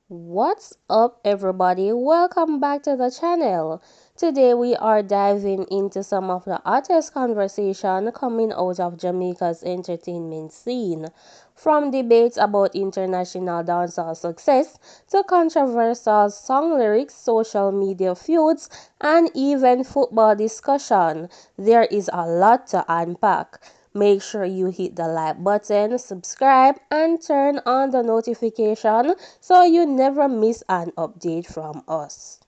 What's up, everybody? Welcome back to the channel. Today, we are diving into some of the hottest conversation coming out of Jamaica's entertainment scene. From debates about international dancehall success to controversial song lyrics, social media feuds, and even football discussion, there is a lot to unpack. Make sure you hit the like button, subscribe, and turn on the notification so you never miss an update from us.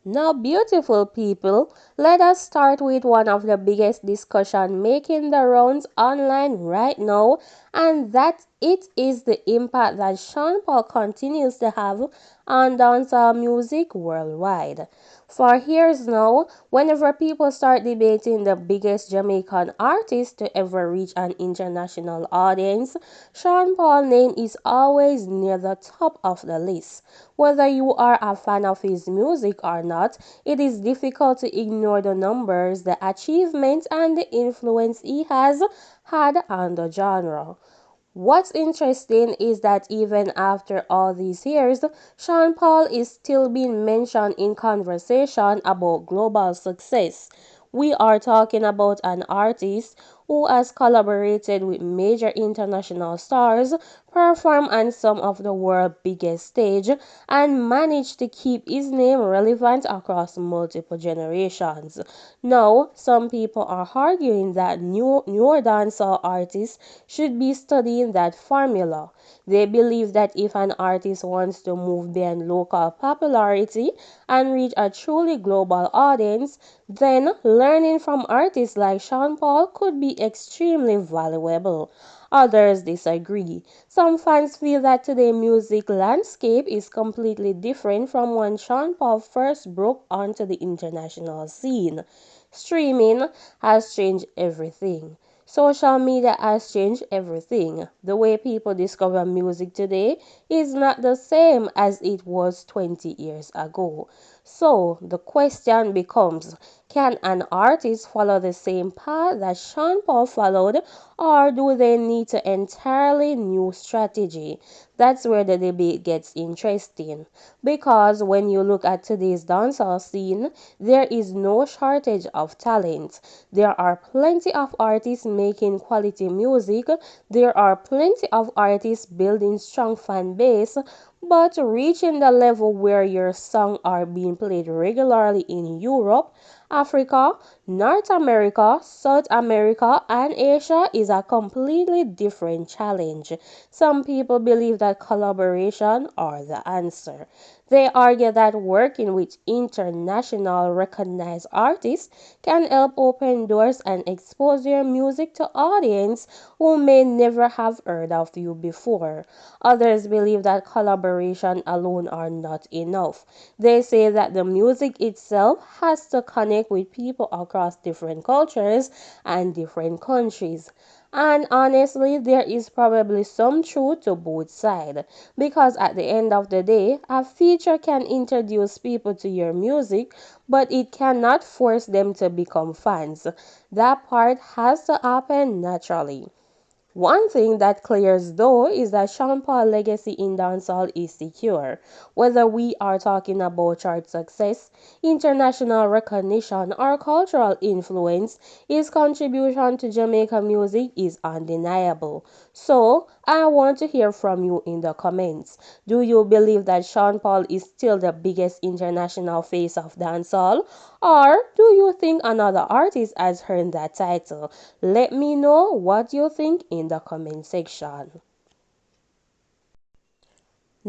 Now, beautiful people, let us start with one of the biggest discussion making the rounds online right now, and that it is the impact that Sean Paul continues to have on dancehall music worldwide. For years now, whenever people start debating the biggest Jamaican artist to ever reach an international audience, Sean Paul's name is always near the top of the list. Whether you are a fan of his music or not, it is difficult to ignore the numbers, the achievements, and the influence he has had on the genre. What's interesting is that even after all these years, Sean Paul is still being mentioned in conversation about global success. We are talking about an artist who has collaborated with major international stars, performed on some of the world's biggest stage, and managed to keep his name relevant across multiple generations. Now, some people are arguing that newer dancehall artists should be studying that formula. They believe that if an artist wants to move beyond local popularity and reach a truly global audience, then learning from artists like Sean Paul could be extremely valuable. Others disagree. Some fans feel that today's music landscape is completely different from when Sean Paul first broke onto the international scene. Streaming has changed everything. Social media has changed everything. The way people discover music today is not the same as it was 20 years ago. So the question becomes, can an artist follow the same path that Sean Paul followed, or do they need an entirely new strategy? That's where the debate gets interesting. Because when you look at today's dancehall scene, there is no shortage of talent. There are plenty of artists making quality music, there are plenty of artists building strong fan base, but reaching the level where your songs are being played regularly in Europe, Africa, North America, South America, and Asia is a completely different challenge. Some people believe that collaboration are the answer. They argue that working with international recognized artists can help open doors and expose your music to audience who may never have heard of you before. Others believe that collaboration alone are not enough. They say that the music itself has to connect with people across different cultures and different countries. And honestly, there is probably some truth to both sides because at the end of the day, a feature can introduce people to your music, but it cannot force them to become fans. That part has to happen naturally. One thing that clears though is that Sean Paul's legacy in dancehall is secure. Whether we are talking about chart success, international recognition, or cultural influence, his contribution to Jamaican music is undeniable. So, I want to hear from you in the comments. Do you believe that Sean Paul is still the biggest international face of dancehall? Or do you think another artist has earned that title? Let me know what you think in the comment section.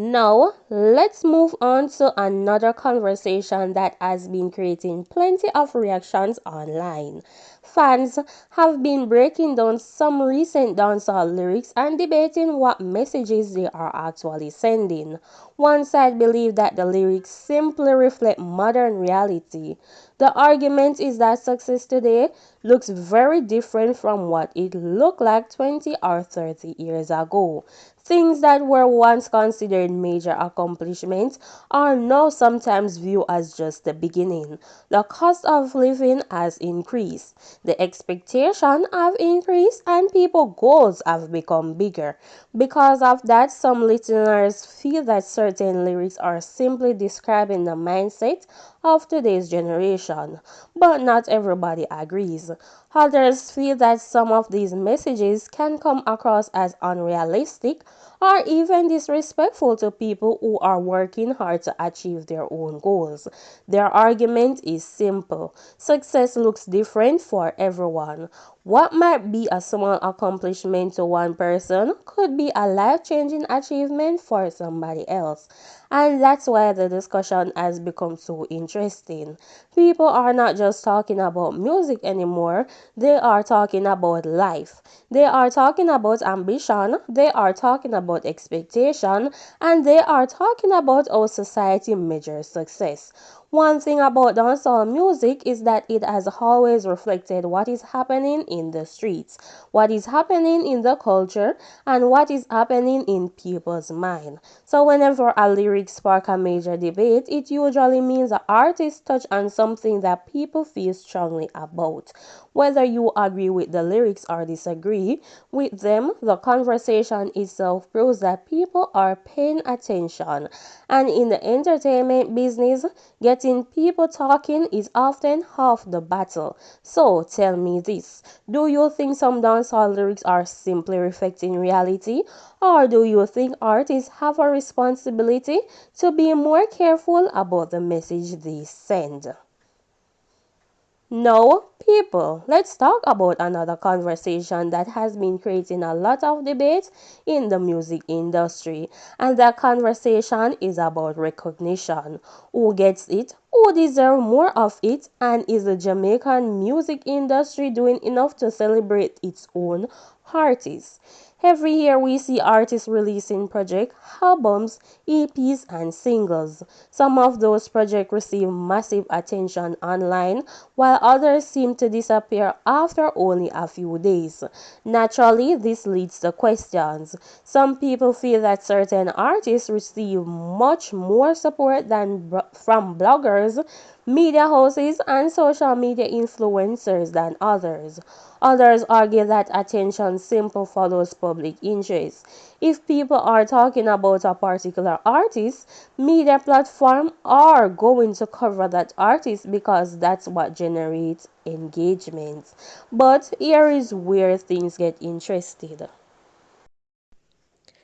Now, let's move on to another conversation that has been creating plenty of reactions online. Fans have been breaking down some recent dancehall lyrics and debating what messages they are actually sending. One side believes that the lyrics simply reflect modern reality. The argument is that success today looks very different from what it looked like 20 or 30 years ago. Things that were once considered major accomplishments are now sometimes viewed as just the beginning. The cost of living has increased, the expectations have increased, and people's goals have become bigger. Because of that, some listeners feel that certain lyrics are simply describing the mindset of today's generation, but not everybody agrees. Others feel that some of these messages can come across as unrealistic or even disrespectful to people who are working hard to achieve their own goals. Their argument is simple: success looks different for everyone. What might be a small accomplishment to one person could be a life changing achievement for somebody else. And that's why the discussion has become so interesting. People are not just talking about music anymore, they are talking about life. They are talking about ambition, they are talking about expectation, and they are talking about how society measures success. One thing about dancehall music is that it has always reflected what is happening in the streets, what is happening in the culture, and what is happening in people's mind. So whenever a lyric spark a major debate, it usually means the artist touched on something that people feel strongly about. Whether you agree with the lyrics or disagree with them, the conversation itself proves that people are paying attention. And in the entertainment business, getting people talking is often half the battle. So tell me this: do you think some dancehall lyrics are simply reflecting reality? Or do you think artists have a responsibility to be more careful about the message they send? Now, people, let's talk about another conversation that has been creating a lot of debate in the music industry. And that conversation is about recognition. Who gets it? Who deserves more of it? And is the Jamaican music industry doing enough to celebrate its own artists? Every year we see artists releasing projects, albums, EPs, and singles. Some of those projects receive massive attention online, while others seem to disappear after only a few days. Naturally, this leads to questions. Some people feel that certain artists receive much more support from bloggers, media houses, and social media influencers than others. Others argue that attention simply follows public interest. If people are talking about a particular artist, media platforms are going to cover that artist because that's what generates engagement. But here is where things get interesting.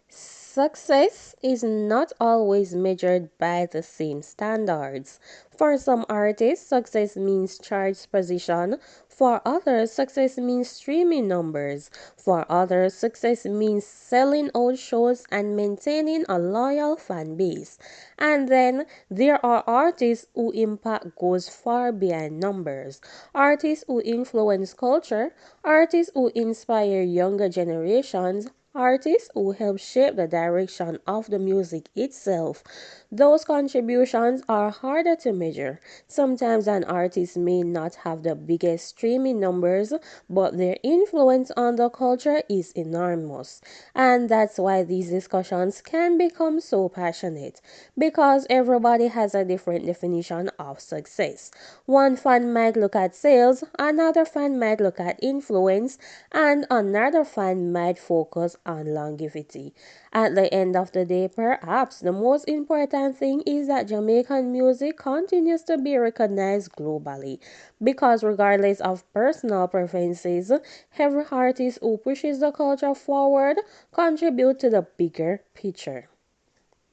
Success is not always measured by the same standards. For some artists, success means chart position. For others, success means streaming numbers. For others, success means selling out shows and maintaining a loyal fan base. And then there are artists whose impact goes far beyond numbers. Artists who influence culture, artists who inspire younger generations, artists who help shape the direction of the music itself. Those contributions are harder to measure. Sometimes an artist may not have the biggest streaming numbers, but their influence on the culture is enormous. And that's why these discussions can become so passionate, because everybody has a different definition of success. One fan might look at sales, another fan might look at influence, and another fan might focus on longevity. At the end of the day, perhaps the most important thing is that Jamaican music continues to be recognized globally, because regardless of personal preferences, every artist who pushes the culture forward contributes to the bigger picture.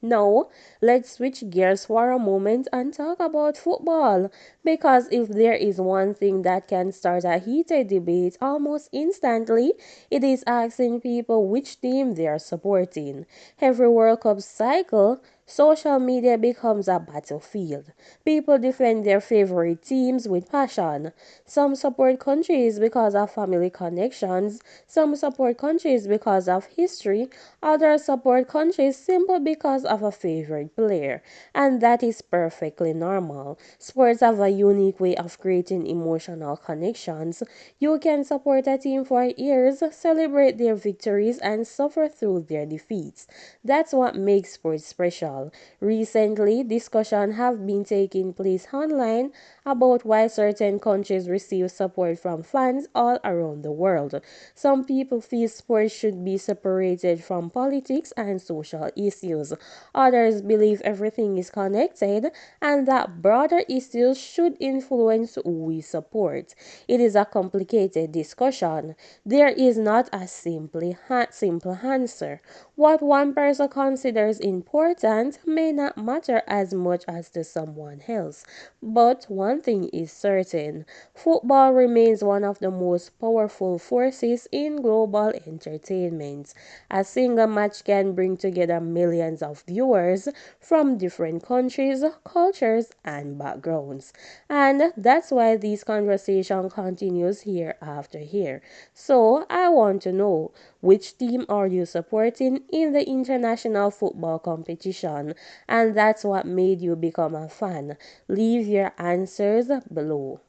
Now, let's switch gears for a moment and talk about football. Because if there is one thing that can start a heated debate almost instantly, it is asking people which team they are supporting. Every World Cup cycle, Social media becomes a battlefield. People defend their favorite teams with passion. Some support countries because of family connections, some support countries because of history, others support countries simply because of a favorite player. And that is perfectly normal. Sports have a unique way of creating emotional connections. You can support a team for years, celebrate their victories, and suffer through their defeats. That's what makes sports special. Recently, discussions have been taking place online about why certain countries receive support from fans all around the world. Some people feel sports should be separated from politics and social issues. Others believe everything is connected and that broader issues should influence who we support. It is a complicated discussion. There is not a simple answer. What one person considers important may not matter as much as to someone else. But one thing is certain: football remains one of the most powerful forces in global entertainment. A single match can bring together millions of viewers from different countries, cultures, and backgrounds. And that's why this conversation continues year after year. So I want to know, which team are you supporting in the international football competition? And that's what made you become a fan. Leave your answers below.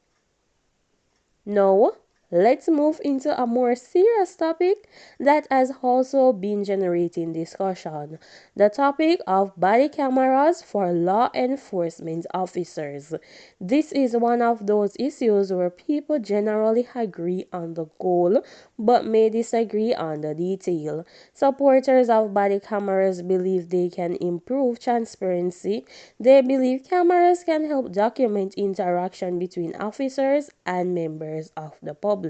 Now, let's move into a more serious topic that has also been generating discussion: the topic of body cameras for law enforcement officers. This is one of those issues where people generally agree on the goal but may disagree on the detail. Supporters of body cameras believe they can improve transparency. They believe cameras can help document interaction between officers and members of the public.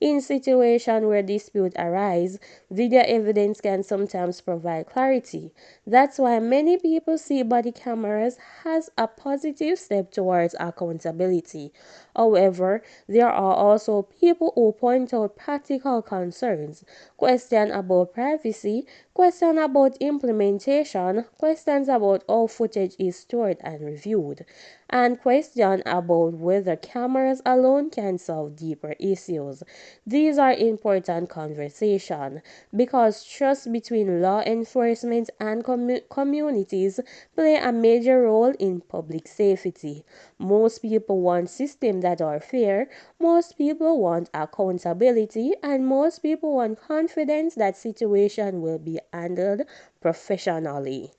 In situations where disputes arise, video evidence can sometimes provide clarity. That's why many people see body cameras as a positive step towards accountability. However, there are also people who point out practical concerns, questions about privacy, questions about implementation, questions about how footage is stored and reviewed, and questions about whether cameras alone can solve deeper issues. These are important conversations because trust between law enforcement and communities play a major role in public safety. Most people want systems that are fair, most people want accountability, and most people want confidence that situation will be handled professionally.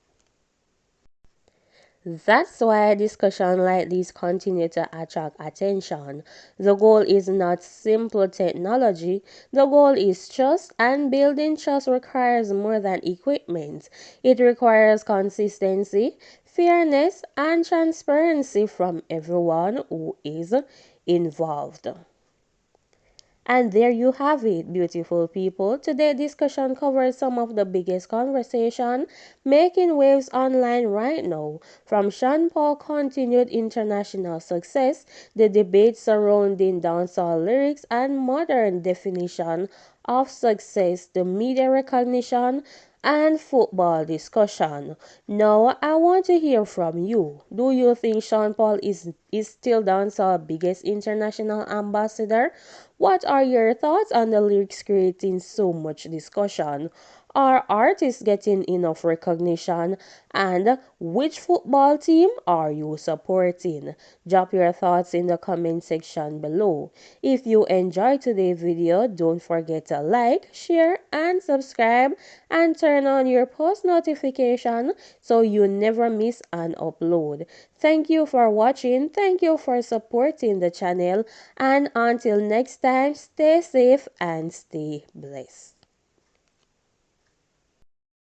That's why discussions like this continue to attract attention. The goal is not simple technology, the goal is trust, and building trust requires more than equipment. It requires consistency, fairness, and transparency from everyone who is involved. And there you have it, beautiful people. Today's discussion covers some of the biggest conversation making waves online right now. From Sean Paul continued international success, the debate surrounding dancehall lyrics and modern definition of success, the media recognition, and football discussion. Now, I want to hear from you. Do you think Sean Paul is still dancehall's biggest international ambassador? What are your thoughts on the lyrics creating so much discussion? Are artists getting enough recognition? And which football team are you supporting? Drop your thoughts in the comment section below. If you enjoyed today's video, don't forget to like, share, and subscribe, and turn on your post notification so you never miss an upload. Thank you for watching. Thank you for supporting the channel. And until next time, stay safe and stay blessed.